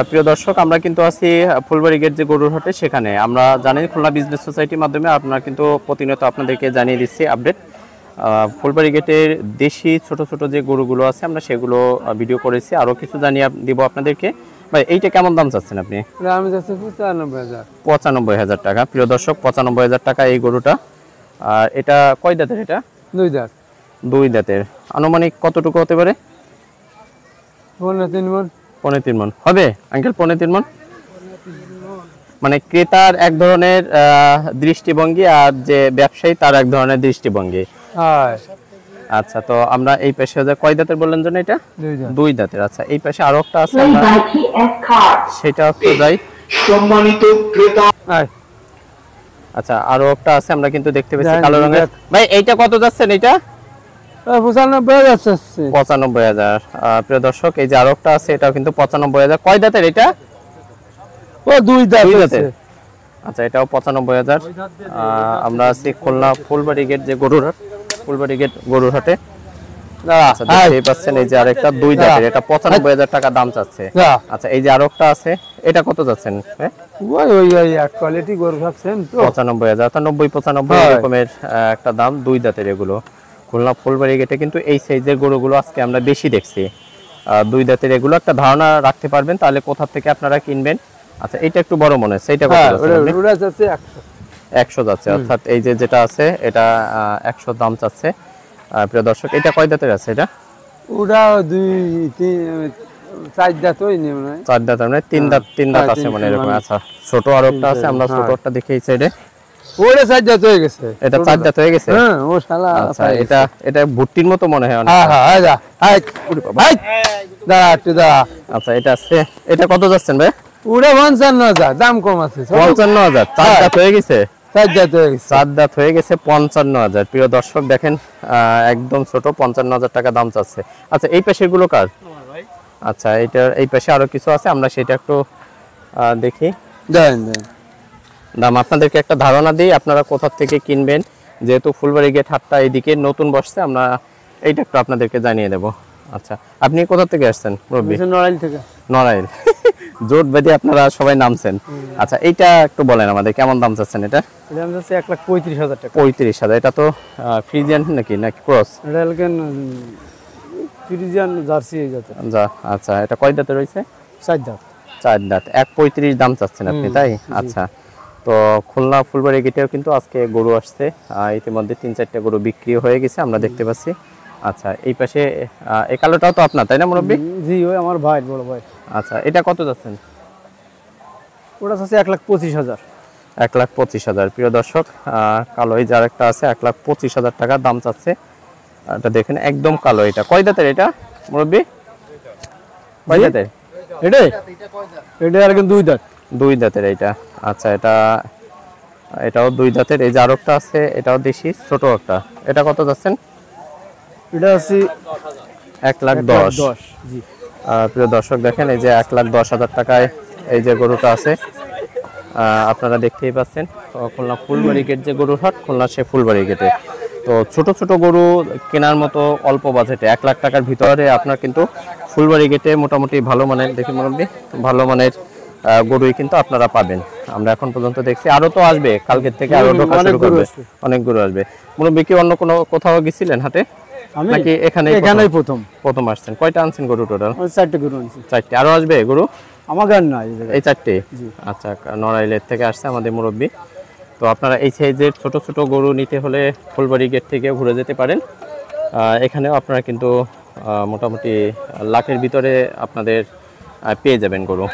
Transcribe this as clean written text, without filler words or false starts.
প্রিয় দর্শক, আমরা কিন্তু আছি ফুলবাড়ি গেট যে গরুর হাটে, সেখানে আমরা জানি খুলনা বিজনেস সোসাইটির মাধ্যমে আপনারা কিন্তু প্রতিনিয়ত আপনাদেরকে জানিয়ে দিচ্ছি আপডেট। ফুলবাড়ি গেটের দেশি ছোট ছোট যে গরুগুলো আছে আমরা সেগুলো ভিডিও করেছি, আরও কিছু জানিয়ে দিব আপনাদেরকে। ভাই এইটা কেমন দাম চাচ্ছেন আপনি? আমি যাচ্ছি 95,000। 95,000 টাকা। প্রিয় দর্শক, 95,000 টাকা এই গরুটা। আর এটা কয় দাঁতের? এটা 2 দাঁত। 2 দাঁতের। আনুমানিক কতটুকু হতে পারে? 3 মণ। 3 মণ হবে আঙ্কেল? 3 মণ মানে ক্রেতার এক ধরনের দৃষ্টিভঙ্গি আর যে ব্যবসায়ী তার এক ধরনের দৃষ্টিভঙ্গি। আচ্ছা, তো আমরা এই পাশে কয় দাঁতের বললেন যেন? এটা 2 দাঁতের। আচ্ছা, এই পাশে আরো একটা আছে, সেটা একটু যাই। সম্মানিত ক্রেতা, আচ্ছা আরো একটা আছে আমরা কিন্তু দেখতে পাচ্ছি কালো রঙের। ভাই এইটা কত যাচ্ছেন? এটা 95,000। প্রিয় দর্শক, এই যে আরো একটা আছে, এটাও কিন্তু 95,000। কয় দাঁতের এটা? ও 2 দাঁতের। আচ্ছা, এটাও 95,000। আমরা আছি খুলনা ফুলবাড়ি গেট যে গরুর হাট, ফুলবাড়ি গেট গরুর হাটে। আচ্ছা, দেখতেই পাচ্ছেন এই যে আরেকটা 2 দাঁতের, এটা 95,000 টাকা দাম চাচ্ছে। আচ্ছা, এই যে আরেকটা আছে, এটা কত যাচ্ছেন? ওই এক কোয়ালিটি গরু ভাবছেন তো 95,000। তা 90-95 এরকমের একটা দাম, 2 দাঁতের এগুলো। খুলনা ফুলবাড়ি গেটে কিন্তু এই সাইজের গরুগুলো আজকে আমরা বেশি দেখছি। 2 দাঁতের এগুলো একটা ধারণা রাখতে পারবেন তাহলে কোথা থেকে আপনারা কিনবেন। আচ্ছা, এটা একটু বড় মনে হচ্ছে, এটা কত যাচ্ছে? ওটা যাচ্ছে 100 যাচ্ছে, অর্থাৎ এই যে যেটা আছে এটা 100 দাম চাচ্ছে। প্রিয় দর্শক, এটা কয় দাঁতের আছে? এটা ওটা 4 দাঁত হয়নি মনে হয়। 4 দাঁত মানে 3 দাঁত আছে মানে এরকম। আচ্ছা, ছোট আরেকটা আছে, আমরা ছোটটা দেখি এই সাইডে। ওরে 4 দাঁত হয়ে গেছে। এটা 4 দাঁত হয়ে গেছে। হ্যাঁ, ও শালা। আচ্ছা, এটা ভুট্টির মতো মনে হয় অনেক। হ্যাঁ, যা দাঁড়া একটু দাঁড়া। আচ্ছা, এটা আছে, এটা কত যাচ্ছেন ভাই? ওরে 55,000, দাম কম আছে। 55,000। 4 দাঁত হয়ে গেছে। 4 দাঁত হয়ে গেছে। 4 দাঁত হয়ে গেছে, 55,000। প্রিয় দর্শক দেখেন, একদম ছোট, 55,000 টাকা দাম চাচ্ছে। আচ্ছা, এই পাশের গুলো কার? আচ্ছা, এই পাশে আরো কিছু আছে, আমরা সেটা একটু দেখি। দাম আপনাদেরকে একটা ধারণা দিই, আপনারা কোথা থেকে কিনবেন। যেহেতু ফুলবাড়ি গেট হাটটা এইদিকে নতুন বসছে, আমরা এইটা একটু আপনাদেরকে জানিয়ে দেব। আচ্ছা, আপনি কোথা থেকে আসছেন মুরব্বি? নড়াইল থেকে। নড়াইল। জোট বেঁধে আপনারা সবাই নামছেন। আচ্ছা, এইটা একটু বলেন আমাদের, কেমন দাম চাচ্ছেন? এটা দাম যাচ্ছে 1,35,000 টাকা। 35,000। এটা তো ফ্রিজিয়ান নাকি ক্রস? এটা ফ্রিজিয়ান জার্সি এই জাতের। আচ্ছা, এটা কয় দাঁতে রয়েছে? 4 দাঁত। 4 দাঁত। 1,35,000 দাম চাচ্ছেন আপনি, তাই? আচ্ছা, তো খুলনা ফুলবাড়ি গেটেও কিন্তু আজকে গরু আসছে, ইতিমধ্যে 3-4টা গরু বিক্রি হয়ে গেছে আমরা দেখতে পাচ্ছি। আচ্ছা, এই পাশে এই কালোটাও তো আপনার, তাই না মুরব্বি? জি, ওই আমার ভাই, বড় ভাই। আচ্ছা, এটা কত যাচ্ছেন? ওটা আছে 1,25,000। 1,25,000। প্রিয় দর্শক, কালো এই যার একটা আছে 1,25,000 টাকা দাম চাচ্ছে। এটা দেখেন একদম কালো। এটা কয় দাঁতের এটা মুরব্বি? কয় দাঁতের এটা? এটা আর কিন্তু 2 দাঁত। 2 দাঁতের এইটা। আচ্ছা, এটাও 2 দাঁতের। এই যে আরেকটা আছে, এটাও দেশি ছোট একটা। এটা কত যাচ্ছেন? এটা আছে 1,10,000। জি। প্রিয় দর্শক দেখেন, এই যে 1,10,000 টাকায় এই যে গরুটা আছে, আপনারা দেখতেই পাচ্ছেন। খুলনা ফুলবাড়ি গেট যে গরুর হাট, খুলনা সে ফুলবাড়ি গেটে। তো ছোট ছোট গরু কেনার মতো অল্প বাজেটে 1 লাখ টাকার ভিতরে আপনার কিন্তু ফুলবাড়ি গেটে মোটামুটি ভালো মানের, দেখি মুরব্বি, ভালো মানের গরুই কিন্তু আপনারা পাবেন। আমরা এখন পর্যন্ত দেখছি, আরো তো আসবে কালকের থেকে, আরো অনেক গরু আসবে। মুরব্বি কি অন্য কোনো কোথাও গেছিলেন হাটে নাকি এখানেই প্রথম আসছেন? কয়টা আনছেন গরু টোটাল? 4টে গরু আনছি। 4টে। আরো আসবে গরু? আমাকে আর নাই, এই 4টে। আচ্ছা, নড়াইলের থেকে আসছে আমাদের মুরব্বি। তো আপনারা এই সাইজের ছোট ছোট গরু নিতে হলে ফুলবাড়ি গেট থেকে ঘুরে যেতে পারেন। এখানেও আপনারা কিন্তু মোটামুটি লাখের ভিতরে আপনাদের পেয়ে যাবেন গরু।